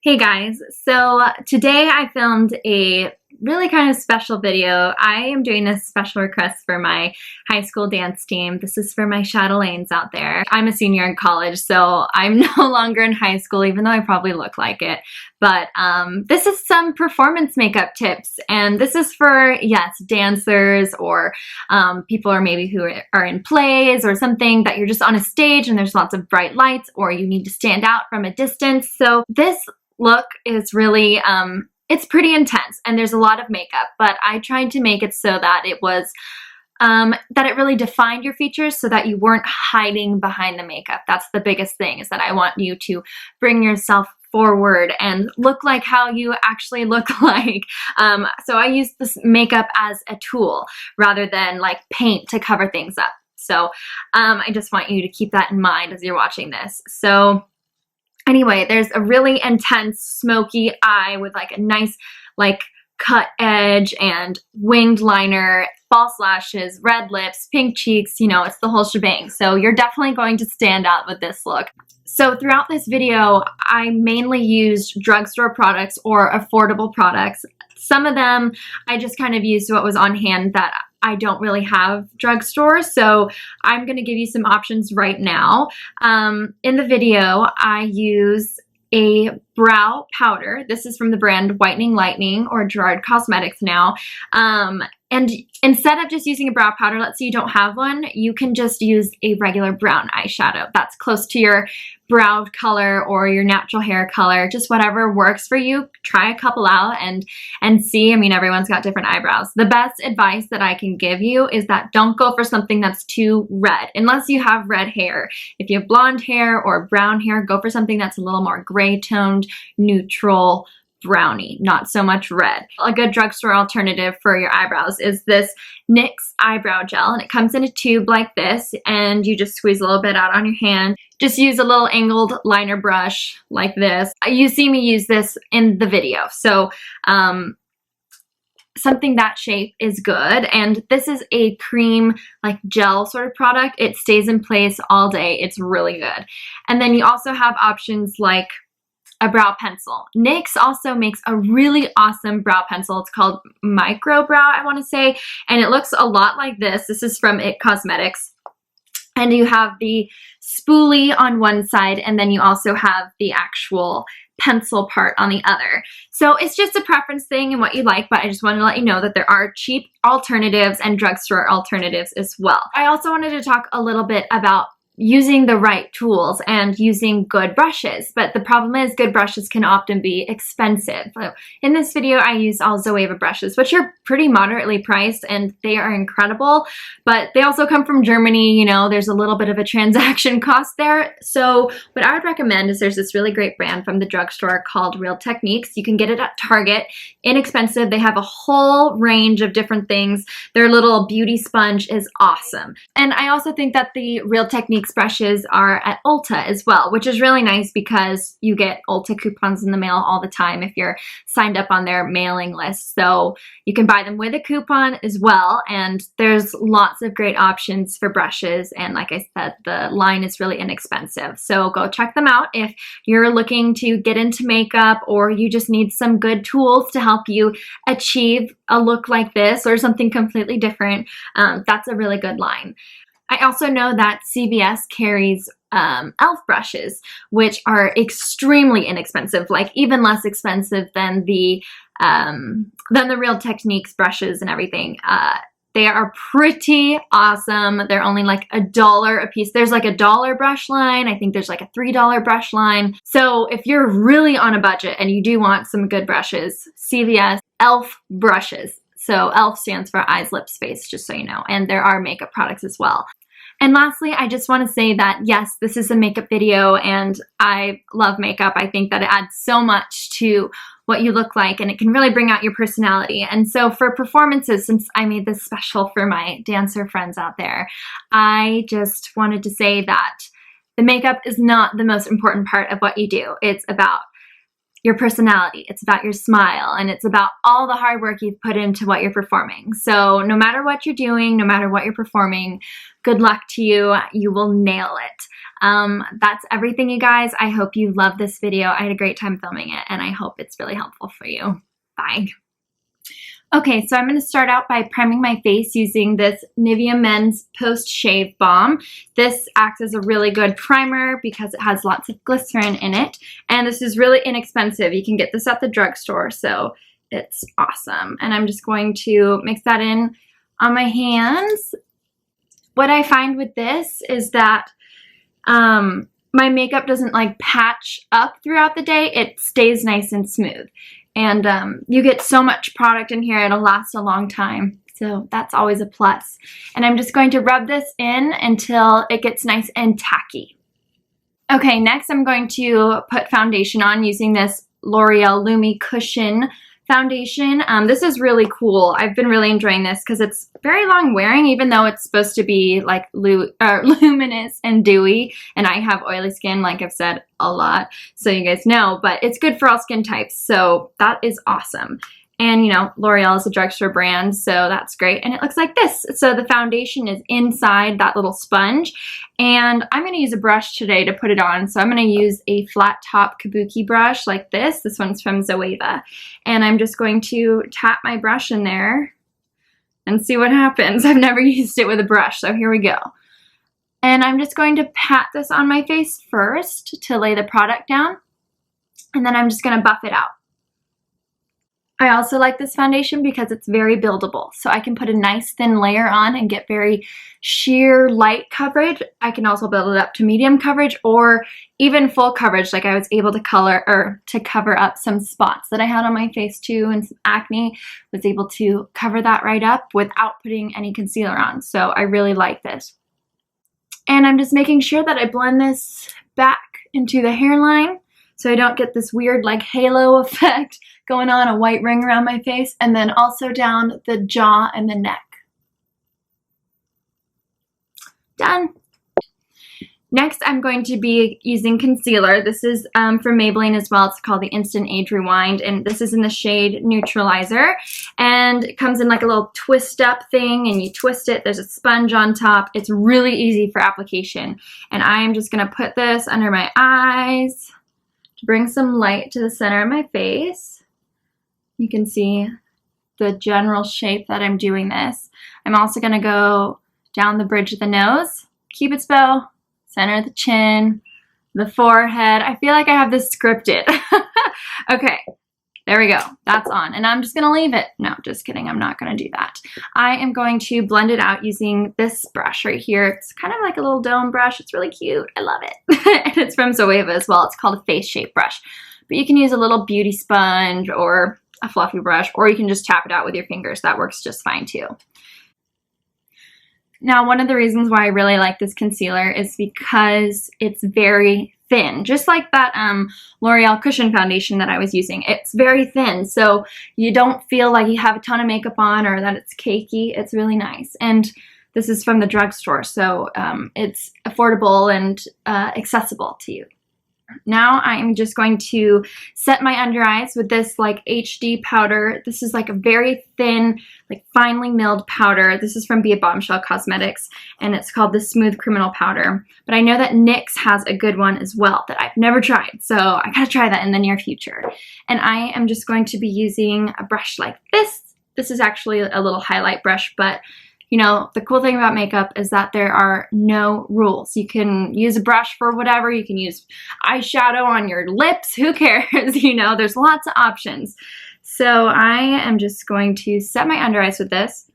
Hey guys, so today I filmed a really kind of special video. I am doing a special request for my high school dance team. This is for my chatelaines out there. I'm a senior in college, so I'm no longer in high school, even though I probably look like it. But this is some performance makeup tips, and this is for, yes, dancers or people or maybe who are in plays or something that you're just on a stage and there's lots of bright lights or you need to stand out from a distance. So this look is really, it's pretty intense and there's a lot of makeup, but I tried to make it so that it was, that it really defined your features so that you weren't hiding behind the makeup. That's the biggest thing, is that I want you to bring yourself forward and look like how you actually look like. So I use this makeup as a tool rather than like paint to cover things up. So I just want you to keep that in mind as you're watching this. So anyway, there's a really intense smoky eye with like a nice like cut edge and winged liner, false lashes, red lips, pink cheeks, you know, it's the whole shebang. So you're definitely going to stand out with this look. So throughout this video, I mainly used drugstore products or affordable products. Some of them, I just kind of used what was on hand that I don't really have drugstore, so I'm going to give you some options right now. In the video, I use a brow powder. This is from the brand Whitening Lightning or Gerard Cosmetics now. And instead of just using a brow powder, let's say you don't have one, you can just use a regular brown eyeshadow that's close to your brow color or your natural hair color, just whatever works for you. Try a couple out and see. I mean, everyone's got different eyebrows. The best advice that I can give you is that don't go for something that's too red, unless you have red hair. If you have blonde hair or brown hair, go for something that's a little more gray toned, neutral, brownie, not so much red. A good drugstore alternative for your eyebrows is this NYX eyebrow gel, and it comes in a tube like this, and you just squeeze a little bit out on your hand. Just use a little angled liner brush like this. You see me use this in the video, so something that shape is good. And this is a cream like gel sort of product. It stays in place all day. It's really good. And then you also have options like a brow pencil. NYX also makes a really awesome brow pencil. It's called Micro Brow, I want to say, and it looks a lot like this. This is from e.l.f. Cosmetics. And you have the spoolie on one side, and then you also have the actual pencil part on the other. So it's just a preference thing and what you like, but I just wanted to let you know that there are cheap alternatives and drugstore alternatives as well. I also wanted to talk a little bit about using the right tools and using good brushes, but the problem is good brushes can often be expensive. So in this video, I used all Zoeva brushes, which are pretty moderately priced and they are incredible, but they also come from Germany. You know, there's a little bit of a transaction cost there. So what I would recommend is there's this really great brand from the drugstore called Real Techniques. You can get it at Target, inexpensive. They have a whole range of different things. Their little beauty sponge is awesome. And I also think that the Real Techniques brushes are at Ulta as well, which is really nice because you get Ulta coupons in the mail all the time if you're signed up on their mailing list. So you can buy them with a coupon as well, and there's lots of great options for brushes, and like I said, the line is really inexpensive. So go check them out if you're looking to get into makeup or you just need some good tools to help you achieve a look like this or something completely different. That's a really good line. I also know that CVS carries e.l.f. brushes, which are extremely inexpensive, like even less expensive than the Real Techniques brushes and everything. They are pretty awesome. They're only like $1 a piece. There's like a $1 brush line. I think there's like a $3 brush line. So if you're really on a budget and you do want some good brushes, CVS e.l.f. brushes. So e.l.f. stands for eyes, lips, face, just so you know. And there are makeup products as well. And lastly, I just want to say that yes, this is a makeup video and I love makeup. I think that it adds so much to what you look like and it can really bring out your personality. And so for performances, since I made this special for my dancer friends out there, I just wanted to say that the makeup is not the most important part of what you do. It's about your personality, it's about your smile, and it's about all the hard work you've put into what you're performing. So no matter what you're doing, no matter what you're performing, good luck to you. You will nail it. That's everything, you guys. I hope you love this video. I had a great time filming it, and I hope it's really helpful for you. Bye. Okay, so I'm going to start out by priming my face using this Nivea Men's Post Shave Balm. This acts as a really good primer because it has lots of glycerin in it, and this is really inexpensive. You can get this at the drugstore, so it's awesome. And I'm just going to mix that in on my hands. What I find with this is that my makeup doesn't like patch up throughout the day. It stays nice and smooth. And you get so much product in here, it'll last a long time. So that's always a plus. And I'm just going to rub this in until it gets nice and tacky. Okay, next I'm going to put foundation on using this L'Oreal Lumi Cushion foundation. This is really cool. I've been really enjoying this because it's very long wearing, even though it's supposed to be like luminous and dewy, and I have oily skin, like I've said a lot, so you guys know, but it's good for all skin types, so that is awesome. And you know, L'Oreal is a drugstore brand, so that's great. And it looks like this. So the foundation is inside that little sponge. And I'm going to use a brush today to put it on. So I'm going to use a flat top kabuki brush like this. This one's from Zoeva. And I'm just going to tap my brush in there and see what happens. I've never used it with a brush, so here we go. And I'm just going to pat this on my face first to lay the product down. And then I'm just going to buff it out. I also like this foundation because it's very buildable. So I can put a nice thin layer on and get very sheer light coverage. I can also build it up to medium coverage or even full coverage, like I was able to cover up some spots that I had on my face too, and some acne. Was able to cover that right up without putting any concealer on. So I really like this. And I'm just making sure that I blend this back into the hairline so I don't get this weird like halo effect going on, a white ring around my face, and then also down the jaw and the neck. Done. Next, I'm going to be using concealer. This is from Maybelline as well. It's called the Instant Age Rewind, and this is in the shade Neutralizer. And it comes in like a little twist up thing, and you twist it. There's a sponge on top. It's really easy for application. And I am just going to put this under my eyes to bring some light to the center of my face. You can see the general shape that I'm doing this. I'm also going to go down the bridge of the nose, Cupid's bow, center of the chin, the forehead. I feel like I have this scripted. Okay, there we go. That's on. And I'm just going to leave it. No, just kidding. I'm not going to do that. I am going to blend it out using this brush right here. It's kind of like a little dome brush. It's really cute. I love it. And it's from Zoeva as well. It's called a face shape brush. But you can use a little beauty sponge or a fluffy brush, or you can just tap it out with your fingers. That works just fine too. Now, one of the reasons why I really like this concealer is because it's very thin, just like that L'Oreal Cushion foundation that I was using. It's very thin, so you don't feel like you have a ton of makeup on or that it's cakey. It's really nice. And this is from the drugstore, so it's affordable and accessible to you. Now I'm just going to set my under eyes with this like HD powder. This is like a very thin, like finely milled powder. This is from Be a Bombshell Cosmetics, and it's called the Smooth Criminal Powder. But I know that NYX has a good one as well that I've never tried, so I gotta try that in the near future. And I am just going to be using a brush like this. This is actually a little highlight brush, but you know, the cool thing about makeup is that there are no rules. You can use a brush for whatever. You can use eyeshadow on your lips. Who cares? You know, there's lots of options. So I am just going to set my under eyes with this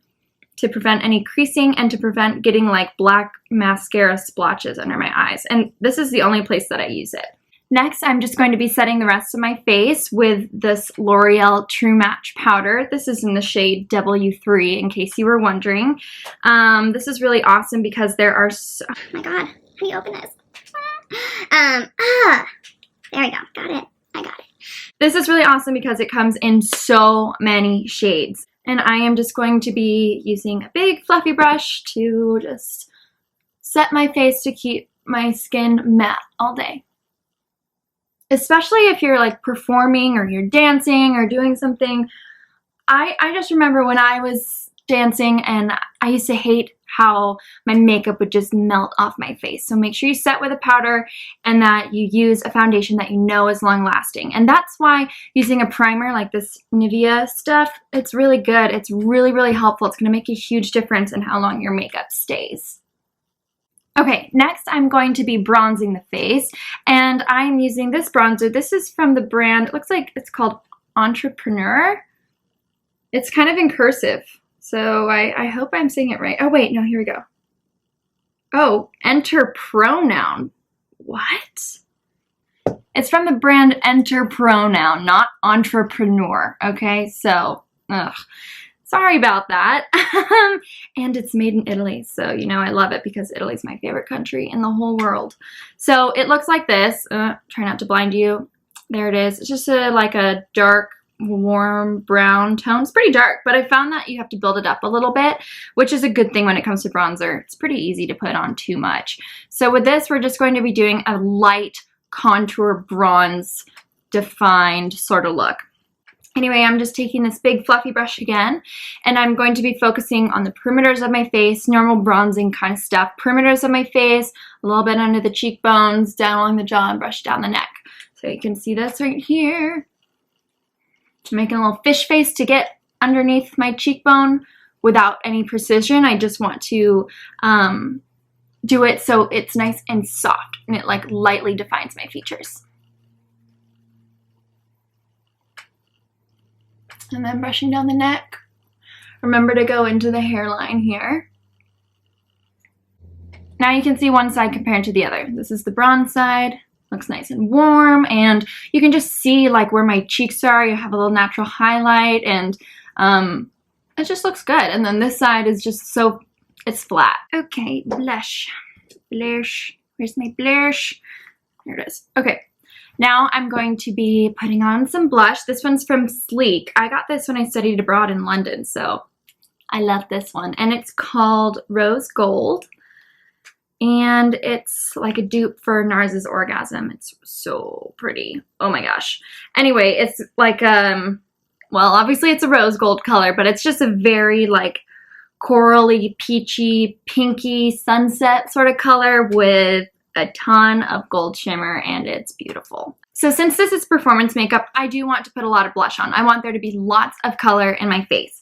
to prevent any creasing and to prevent getting like black mascara splotches under my eyes. And this is the only place that I use it. Next, I'm just going to be setting the rest of my face with this L'Oreal True Match powder. This is in the shade W3, in case you were wondering. This is really awesome because there are oh my god, how do you open this? There we go, got it, I got it. This is really awesome because it comes in so many shades. And I am just going to be using a big fluffy brush to just set my face to keep my skin matte all day. Especially if you're like performing or you're dancing or doing something. I just remember when I was dancing and I used to hate how my makeup would just melt off my face. So make sure you set with a powder and that you use a foundation that you know is long lasting. And that's why using a primer like this Nivea stuff, it's really good. It's really, really helpful. It's going to make a huge difference in how long your makeup stays. Okay, next I'm going to be bronzing the face, and I'm using this bronzer. This is from the brand, it looks like it's called Entrepreneur. It's kind of in cursive, so I hope I'm saying it right. Oh wait, no, here we go. Oh, enter pronoun. What? It's from the brand Enter Pronoun, not Entrepreneur, okay? So, sorry about that. And it's made in Italy, so you know I love it because Italy's my favorite country in the whole world. So it looks like this. Try not to blind you. There it is. It's just like a dark, warm brown tone. It's pretty dark, but I found that you have to build it up a little bit, which is a good thing when it comes to bronzer. It's pretty easy to put on too much. So with this, we're just going to be doing a light contour bronze defined sort of look. Anyway, I'm just taking this big fluffy brush again, and I'm going to be focusing on the perimeters of my face, normal bronzing kind of stuff. Perimeters of my face, a little bit under the cheekbones, down along the jaw, and brush down the neck. So you can see this right here. I'm making a little fish face to get underneath my cheekbone without any precision. I just want to do it so it's nice and soft, and it like lightly defines my features. And then brushing down the neck. Remember to go into the hairline here. Now you can see one side compared to the other. This is the bronze side. Looks nice and warm, and you can just see like where my cheeks are. You have a little natural highlight, and it just looks good. And then this side is just so, it's flat. Okay, blush. Blush. Where's my blush? There it is. Okay. Now I'm going to be putting on some blush. This one's from Sleek. I got this when I studied abroad in London, so I love this one. And it's called Rose Gold. And it's like a dupe for Nars's Orgasm. It's so pretty. Oh my gosh. Anyway, it's like, well, obviously it's a rose gold color, but it's just a very like corally, peachy, pinky sunset sort of color with a ton of gold shimmer, and it's beautiful. So since this is performance makeup, I do want to put a lot of blush on. I want there to be lots of color in my face,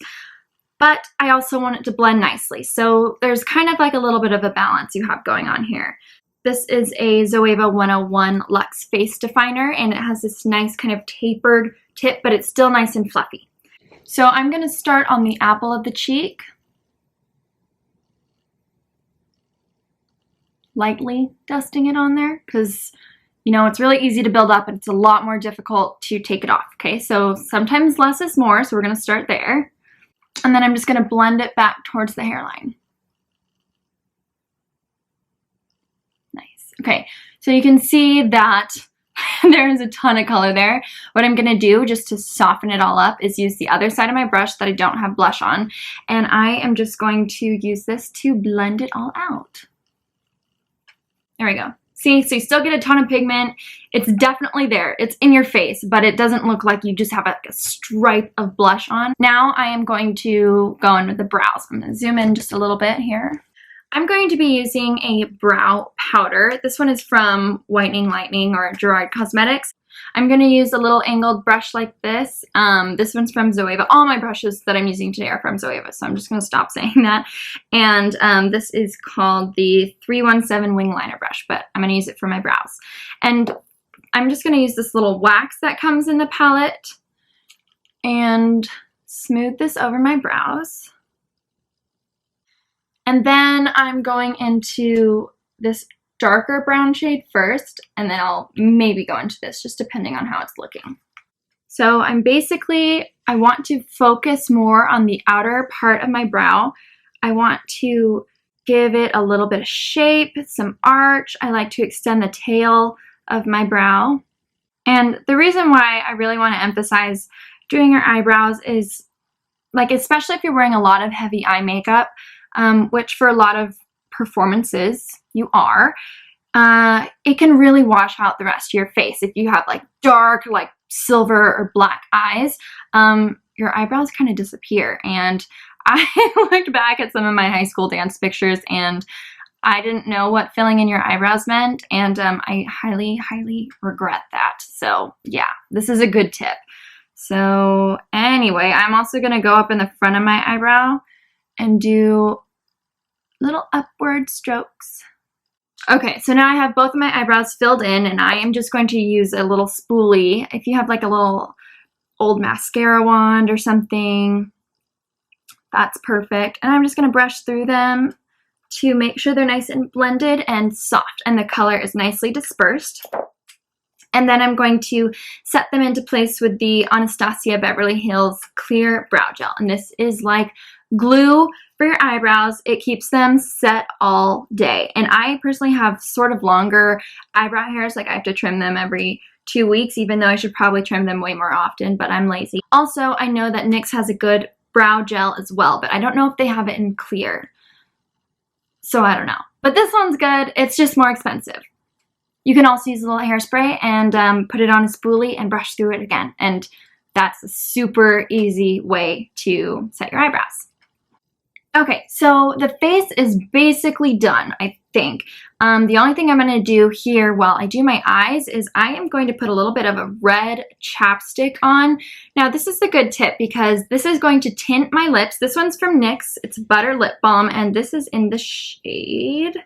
but I also want it to blend nicely. So there's kind of like a little bit of a balance you have going on here. This is a Zoeva 101 Luxe Face Definer, and it has this nice kind of tapered tip, but it's still nice and fluffy. So I'm gonna start on the apple of the cheek. Lightly dusting it on there because, you know, it's really easy to build up and it's a lot more difficult to take it off, okay? So sometimes less is more, so we're going to start there. And then I'm just going to blend it back towards the hairline. Nice. Okay, so you can see that there's a ton of color there. What I'm going to do just to soften it all up is use the other side of my brush that I don't have blush on, and I am just going to use this to blend it all out. There we go. See, so you still get a ton of pigment. It's definitely there. It's in your face, but it doesn't look like you just have a stripe of blush on. Now I am going to go in with the brows. I'm going to zoom in just a little bit here. I'm going to be using a brow powder. This one is from Whitening Lightning or Gerard Cosmetics. I'm going to use a little angled brush like this. This one's from Zoeva. All my brushes that I'm using today are from Zoeva, so I'm just going to stop saying that. And this is called the 317 Wing Liner brush, but I'm going to use it for my brows. And I'm just going to use this little wax that comes in the palette and smooth this over my brows. And then I'm going into this darker brown shade first, and then I'll maybe go into this, just depending on how it's looking. So I want to focus more on the outer part of my brow. I want to give it a little bit of shape, some arch. I like to extend the tail of my brow. And the reason why I really want to emphasize doing your eyebrows is, like, especially if you're wearing a lot of heavy eye makeup, which for a lot of performances you are, it can really wash out the rest of your face. If you have like dark, like silver or black eyes, your eyebrows kind of disappear. And I looked back at some of my high school dance pictures and I didn't know what filling in your eyebrows meant, and I highly, highly regret that. So yeah, this is a good tip. So anyway, I'm also gonna go up in the front of my eyebrow and do little upward strokes. Okay, so now I have both of my eyebrows filled in, and I am just going to use a little spoolie. If you have like a little old mascara wand or something, that's perfect. And I'm just gonna brush through them to make sure they're nice and blended and soft and the color is nicely dispersed. And then I'm going to set them into place with the Anastasia Beverly Hills Clear Brow Gel. And this is like glue for your eyebrows. It keeps them set all day. And I personally have sort of longer eyebrow hairs. Like I have to trim them every 2 weeks, even though I should probably trim them way more often, but I'm lazy. Also, I know that NYX has a good brow gel as well, but I don't know if they have it in clear. So I don't know. But this one's good. It's just more expensive. You can also use a little hairspray and put it on a spoolie and brush through it again. And that's a super easy way to set your eyebrows. Okay, so the face is basically done, I think. The only thing I'm going to do here while I do my eyes is I am going to put a little bit of a red chapstick on. Now, this is a good tip because this is going to tint my lips. This one's from NYX. It's Butter Lip Balm, and this is in the shade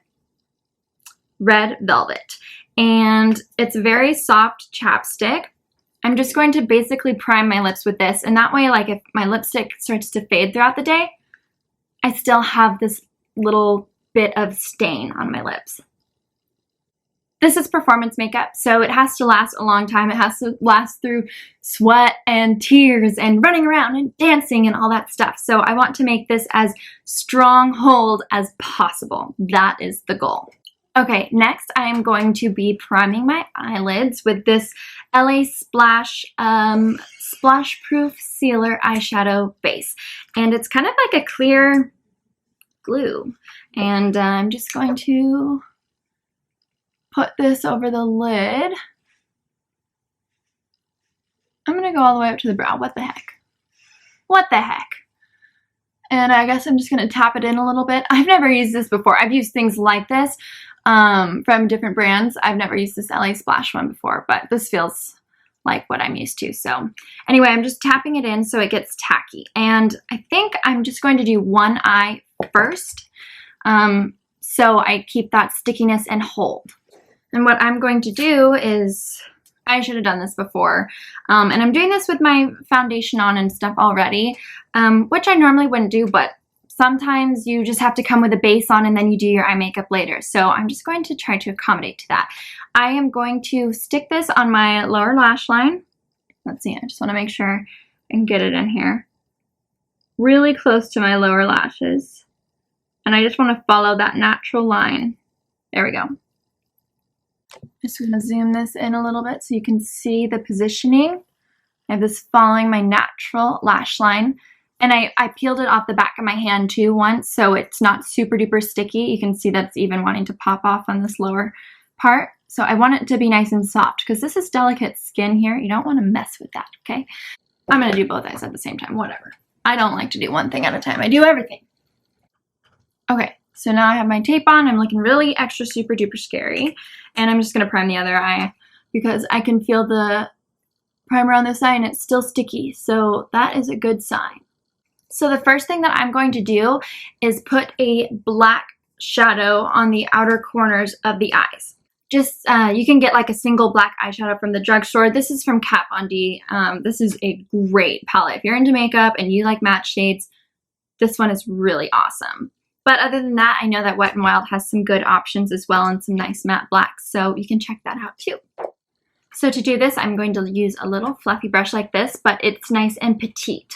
Red Velvet. And it's a very soft chapstick. I'm just going to basically prime my lips with this, and that way, like, if my lipstick starts to fade throughout the day, I still have this little bit of stain on my lips. This is performance makeup, so it has to last a long time. It has to last through sweat and tears and running around and dancing and all that stuff. So I want to make this as strong hold as possible. That is the goal. Okay, next I am going to be priming my eyelids with this LA Splash Splash Proof Sealer eyeshadow base. And it's kind of like a clear glue. And I'm just going to put this over the lid. I'm going to go all the way up to the brow. What the heck? What the heck? And I guess I'm just going to tap it in a little bit. I've never used this before. I've used things like this from different brands. I've never used this LA Splash one before, but this feels like what I'm used to. So anyway, I'm just tapping it in so it gets tacky. And I think I'm just going to do one eye first, so I keep that stickiness and hold. And what I'm going to do is, I should have done this before, and I'm doing this with my foundation on and stuff already, which I normally wouldn't do, but sometimes you just have to come with a base on and then you do your eye makeup later. So I'm just going to try to accommodate to that. I am going to stick this on my lower lash line. Let's see, I just want to make sure I can get it in here. Really close to my lower lashes. And I just want to follow that natural line. There we go. Just going to zoom this in a little bit so you can see the positioning. I have this following my natural lash line. And I peeled it off the back of my hand too once, so it's not super duper sticky. You can see that's even wanting to pop off on this lower part. So I want it to be nice and soft because this is delicate skin here. You don't want to mess with that, okay? I'm going to do both eyes at the same time, whatever. I don't like to do one thing at a time. I do everything. Okay, so now I have my tape on. I'm looking really extra super duper scary. And I'm just going to prime the other eye because I can feel the primer on this eye and it's still sticky. So that is a good sign. So the first thing that I'm going to do is put a black shadow on the outer corners of the eyes. Just, you can get like a single black eyeshadow from the drugstore. This is from Kat Von D. This is a great palette. If you're into makeup and you like matte shades, this one is really awesome. But other than that, I know that Wet n Wild has some good options as well and some nice matte blacks, so you can check that out too. So to do this, I'm going to use a little fluffy brush like this, but it's nice and petite.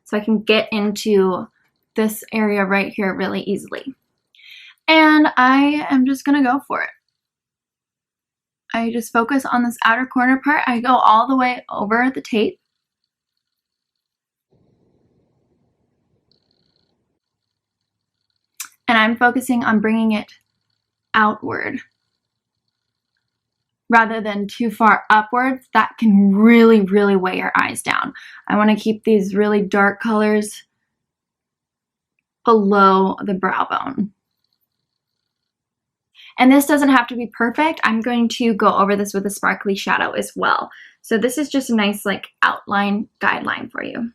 So I can get into this area right here really easily. And I am just going to go for it. I just focus on this outer corner part. I go all the way over the tape. And I'm focusing on bringing it outward rather than too far upwards. That can really, really weigh your eyes down. I want to keep these really dark colors below the brow bone. And this doesn't have to be perfect. I'm going to go over this with a sparkly shadow as well. So this is just a nice like outline guideline for you.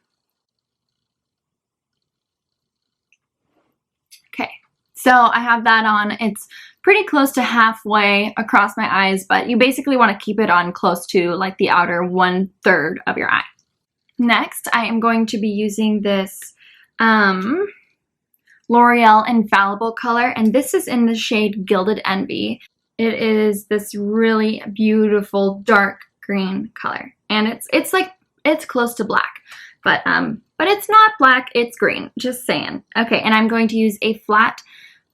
Okay, so I have that on. It's pretty close to halfway across my eyes, but you basically want to keep it on close to like the outer 1/3 of your eye. Next, I am going to be using this L'Oreal Infallible color, and this is in the shade Gilded Envy. It is this really beautiful dark green color, and it's close to black, but it's not black, it's green, just saying. Okay, and I'm going to use a flat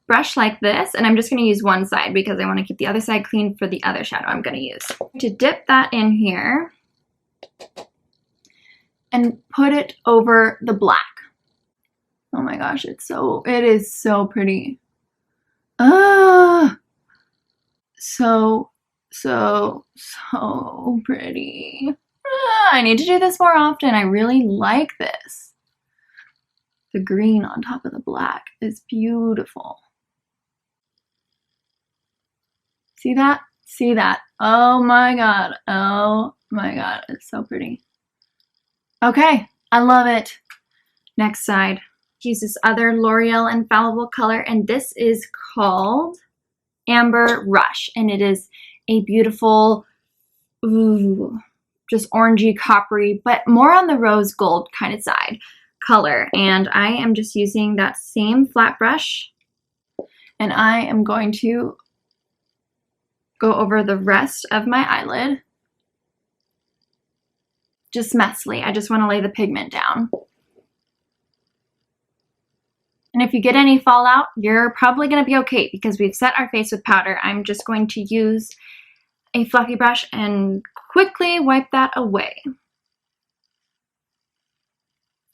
brush like this, and I'm just going to use one side because I want to keep the other side clean for the other shadow I'm going to use. To dip that in here and put it over the black. Oh my gosh, it is so pretty. Ah, so pretty. Ah, I need to do this more often. I really like this. The green on top of the black is beautiful. See that? See that? Oh my god. Oh my god, it's so pretty. Okay, I love it. Next side. Use this other L'Oreal Infallible color, and this is called Amber Rush, and it is a beautiful, just orangey, coppery, but more on the rose gold kind of side color. And I am just using that same flat brush, and I am going to go over the rest of my eyelid. Just messily. I just want to lay the pigment down. And if you get any fallout, you're probably going to be okay because we've set our face with powder. I'm just going to use a fluffy brush and quickly wipe that away.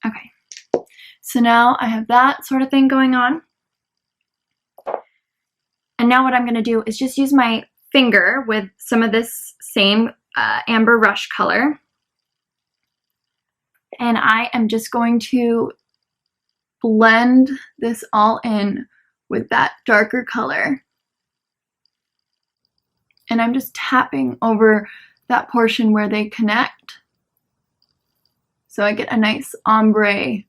Okay, so now I have that sort of thing going on. And now what I'm going to do is just use my finger with some of this same Amber Rush color. And I am just going to blend this all in with that darker color. And I'm just tapping over that portion where they connect. So I get a nice ombre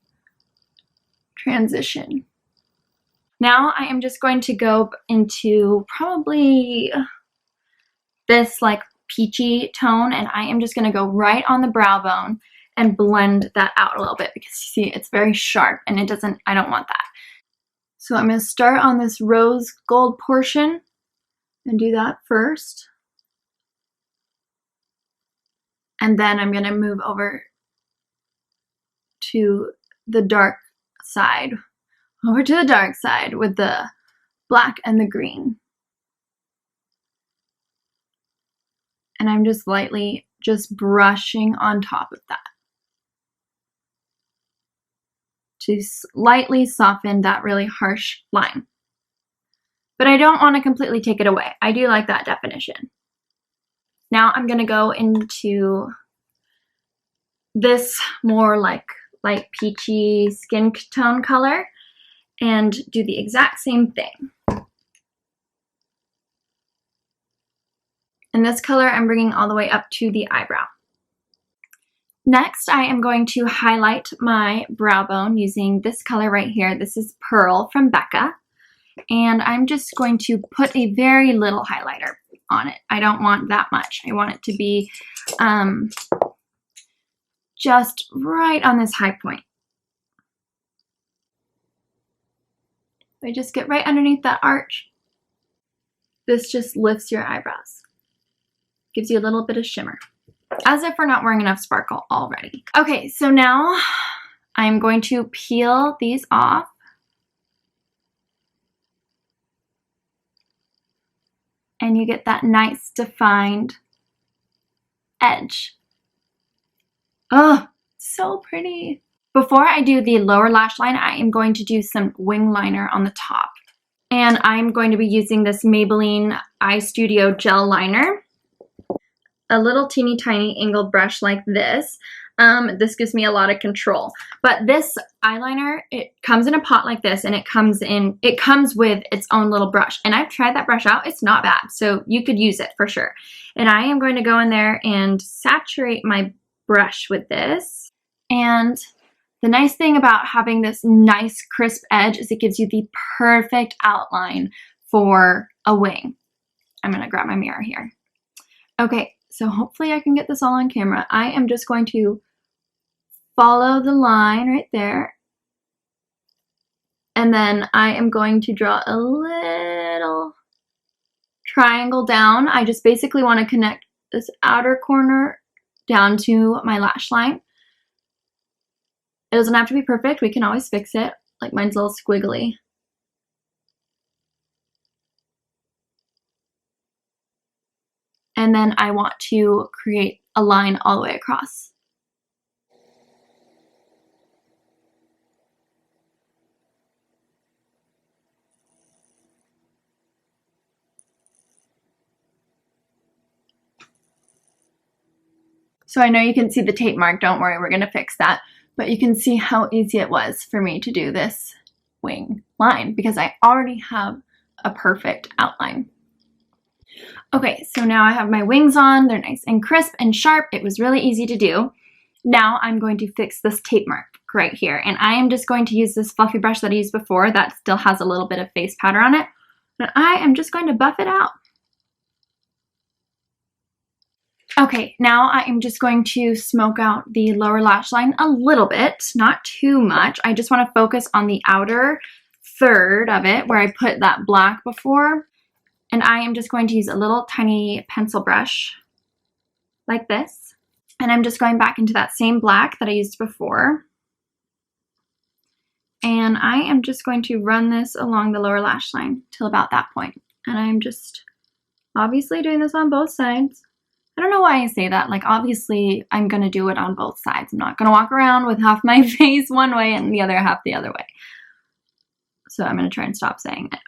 transition. Now I am just going to go into probably this like peachy tone, and I am just going to go right on the brow bone and blend that out a little bit because you see it's very sharp and I don't want that. So I'm going to start on this rose gold portion and do that first. And then I'm going to move over to the dark side, with the black and the green. And I'm just lightly just brushing on top of that to slightly soften that really harsh line. But I don't want to completely take it away. I do like that definition. Now I'm going to go into this more like light peachy skin tone color and do the exact same thing. And this color I'm bringing all the way up to the eyebrow. Next, I am going to highlight my brow bone using this color right here. This is Pearl from Becca. And I'm just going to put a very little highlighter on it. I don't want that much. I want it to be just right on this high point. I just get right underneath that arch. This just lifts your eyebrows. Gives you a little bit of shimmer. As if we're not wearing enough sparkle already. Okay, so now I'm going to peel these off. And you get that nice defined edge. Oh, so pretty. Before I do the lower lash line, I am going to do some wing liner on the top. And I'm going to be using this Maybelline Eye Studio Gel Liner. A little teeny tiny angled brush like this. This gives me a lot of control. But this eyeliner, it comes in a pot like this, and it comes with its own little brush. And I've tried that brush out. It's not bad. So you could use it for sure. And I am going to go in there and saturate my brush with this. And the nice thing about having this nice crisp edge is it gives you the perfect outline for a wing. I'm going to grab my mirror here. Okay, so hopefully I can get this all on camera. I am just going to follow the line right there. And then I am going to draw a little triangle down. I just basically want to connect this outer corner down to my lash line. It doesn't have to be perfect. We can always fix it. Like mine's a little squiggly. And then I want to create a line all the way across. So I know you can see the tape mark. Don't worry, we're going to fix that. But you can see how easy it was for me to do this wing line because I already have a perfect outline. Okay, so now I have my wings on. They're nice and crisp and sharp. It was really easy to do. Now I'm going to fix this tape mark right here. And I am just going to use this fluffy brush that I used before that still has a little bit of face powder on it. And I am just going to buff it out. Okay, now I am just going to smoke out the lower lash line a little bit, not too much. I just want to focus on the outer third of it where I put that black before. And I am just going to use a little tiny pencil brush like this. And I'm just going back into that same black that I used before. And I am just going to run this along the lower lash line till about that point. And I'm just obviously doing this on both sides. I don't know why I say that. Like, obviously, I'm going to do it on both sides. I'm not going to walk around with half my face one way and the other half the other way. So I'm going to try and stop saying it.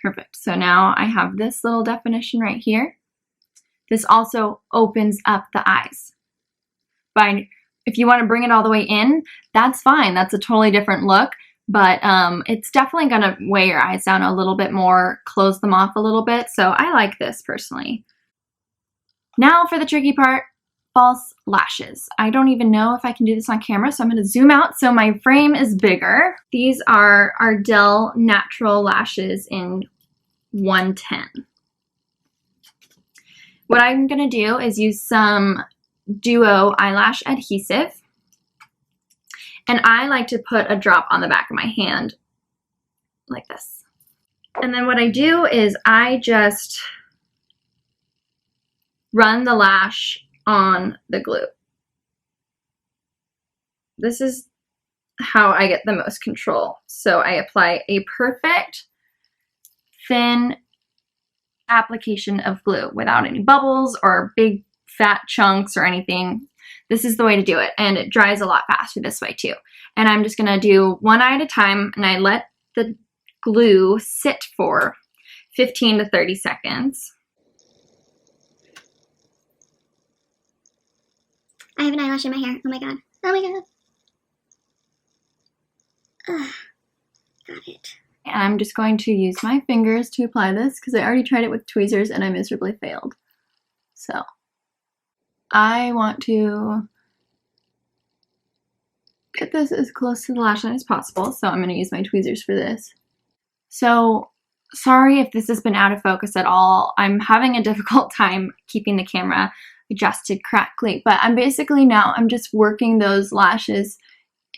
Perfect. So now I have this little definition right here. This also opens up the eyes. If you want to bring it all the way in, that's fine. That's a totally different look. But it's definitely going to weigh your eyes down a little bit more, close them off a little bit. So I like this personally. Now for the tricky part, false lashes. I don't even know if I can do this on camera, so I'm going to zoom out so my frame is bigger. These are Ardell Natural Lashes in 110. What I'm going to do is use some Duo eyelash adhesive. And I like to put a drop on the back of my hand like this. And then what I do is I just run the lash on the glue. This is how I get the most control. So I apply a perfect thin application of glue without any bubbles or big fat chunks or anything. This is the way to do it, and it dries a lot faster this way too. And I'm just gonna do one eye at a time, and I let the glue sit for 15 to 30 seconds. I have an eyelash in my hair. Oh my god. Oh my god. Ugh. Got it. And I'm just going to use my fingers to apply this because I already tried it with tweezers and I miserably failed. So I want to get this as close to the lash line as possible, so I'm going to use my tweezers for this. So sorry if this has been out of focus at all. I'm having a difficult time keeping the camera adjusted correctly, but I'm just working those lashes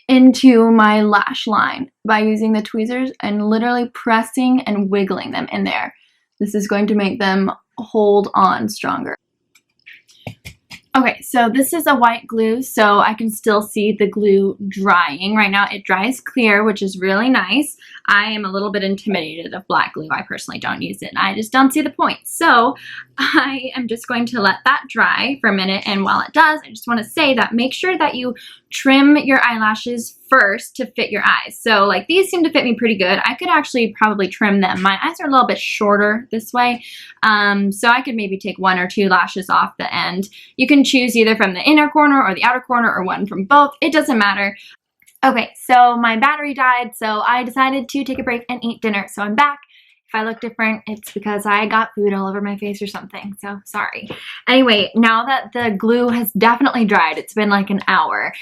into my lash line by using the tweezers and literally pressing and wiggling them in there. This is going to make them hold on stronger. Okay, so this is a white glue, so I can still see the glue drying. Right now it dries clear, which is really nice. I am a little bit intimidated of black glue. I personally don't use it. I just don't see the point. So I am just going to let that dry for a minute, and while it does, I just want to say that make sure that you trim your eyelashes first to fit your eyes. So like these seem to fit me pretty good. I could actually probably trim them. My eyes are a little bit shorter this way. So I could maybe take 1 or 2 lashes off the end. You can choose either from the inner corner or the outer corner or one from both. It doesn't matter. Okay, so my battery died, so I decided to take a break and eat dinner. So I'm back. If I look different, it's because I got food all over my face or something, so sorry. Anyway, now that the glue has definitely dried, it's been like an hour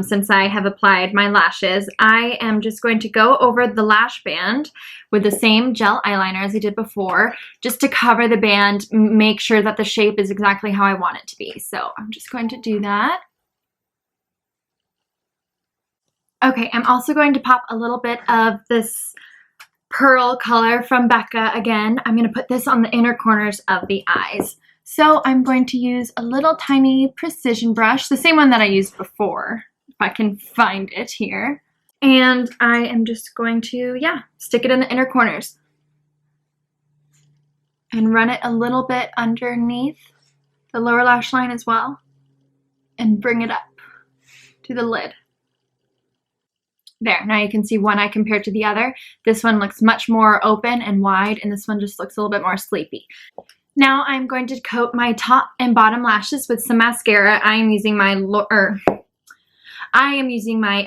since I have applied my lashes, I am just going to go over the lash band with the same gel eyeliner as I did before, just to cover the band, make sure that the shape is exactly how I want it to be. So I'm just going to do that. Okay, I'm also going to pop a little bit of this pearl color from Becca again. I'm going to put this on the inner corners of the eyes. So I'm going to use a little tiny precision brush, the same one that I used before, if I can find it here. And I am just going to, stick it in the inner corners. And run it a little bit underneath the lower lash line as well. And bring it up to the lid. There, now you can see one eye compared to the other. This one looks much more open and wide, and this one just looks a little bit more sleepy. Now I'm going to coat my top and bottom lashes with some mascara. I am using my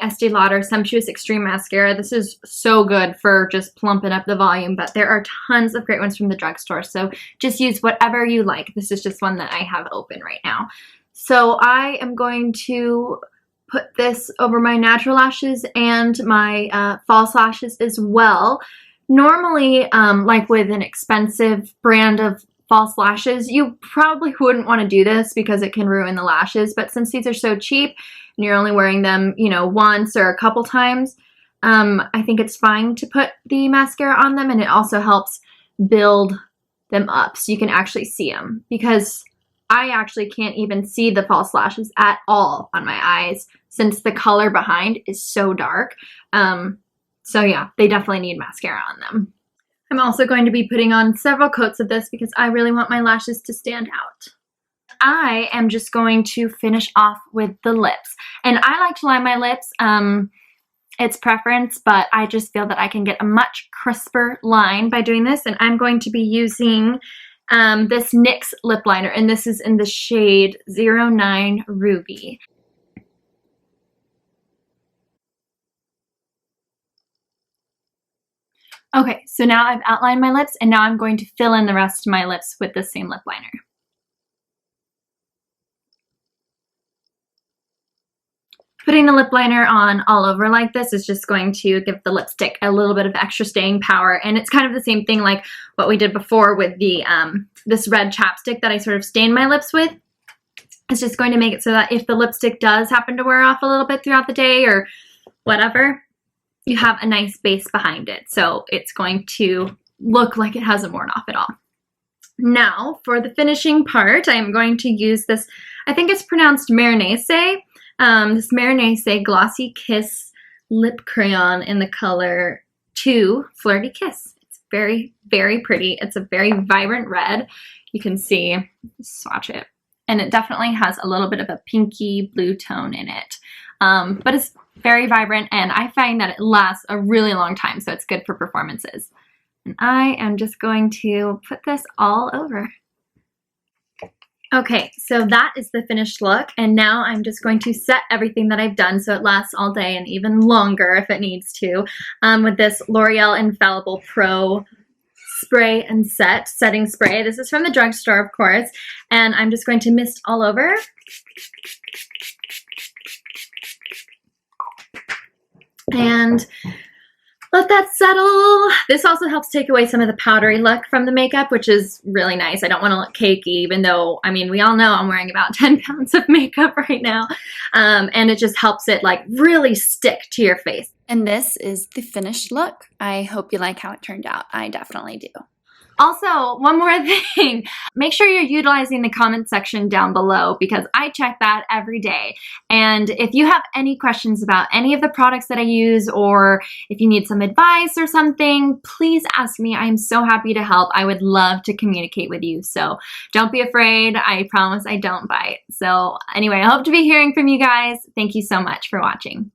Estee Lauder Sumptuous Extreme Mascara. This is so good for just plumping up the volume, but there are tons of great ones from the drugstore, so just use whatever you like. This is just one that I have open right now. So I am going to put this over my natural lashes and my false lashes as well. Normally, like with an expensive brand of false lashes, you probably wouldn't want to do this because it can ruin the lashes, but since these are so cheap and you're only wearing them, you know, once or a couple times, I think it's fine to put the mascara on them, and it also helps build them up so you can actually see them, because I actually can't even see the false lashes at all on my eyes since the color behind is so dark. So yeah, they definitely need mascara on them. I'm also going to be putting on several coats of this because I really want my lashes to stand out. I am just going to finish off with the lips. And I like to line my lips. It's preference, but I just feel that I can get a much crisper line by doing this. And I'm going to be using this NYX lip liner, and this is in the shade 09 Ruby. Okay, so now I've outlined my lips, and now I'm going to fill in the rest of my lips with the same lip liner. Putting the lip liner on all over like this is just going to give the lipstick a little bit of extra staying power, and it's kind of the same thing like what we did before with the this red chapstick that I sort of stained my lips with. It's just going to make it so that if the lipstick does happen to wear off a little bit throughout the day or whatever, you have a nice base behind it. So it's going to look like it hasn't worn off at all. Now for the finishing part, I'm going to use this, I think it's pronounced Marinese, this Marinese Glossy Kiss Lip Crayon in the color 2 Flirty Kiss. It's very, very pretty. It's a very vibrant red. You can see, swatch it. And it definitely has a little bit of a pinky blue tone in it. But it's very vibrant, and I find that it lasts a really long time, so it's good for performances. And I am just going to put this all over. Okay, so that is the finished look, and now I'm just going to set everything that I've done so it lasts all day and even longer if it needs to, with this L'Oreal Infallible Pro Spray and Set Setting Spray. This is from the drugstore, of course, and I'm just going to mist all over. And let that settle. This also helps take away some of the powdery look from the makeup, which is really nice. I don't want to look cakey, even though, I mean, we all know I'm wearing about 10 pounds of makeup right now. And it just helps it like really stick to your face. And this is the finished look. I hope you like how it turned out. I definitely do. Also, one more thing, make sure you're utilizing the comment section down below because I check that every day. And if you have any questions about any of the products that I use, or if you need some advice or something, please ask me. I'm so happy to help. I would love to communicate with you. So don't be afraid. I promise I don't bite. So anyway, I hope to be hearing from you guys. Thank you so much for watching.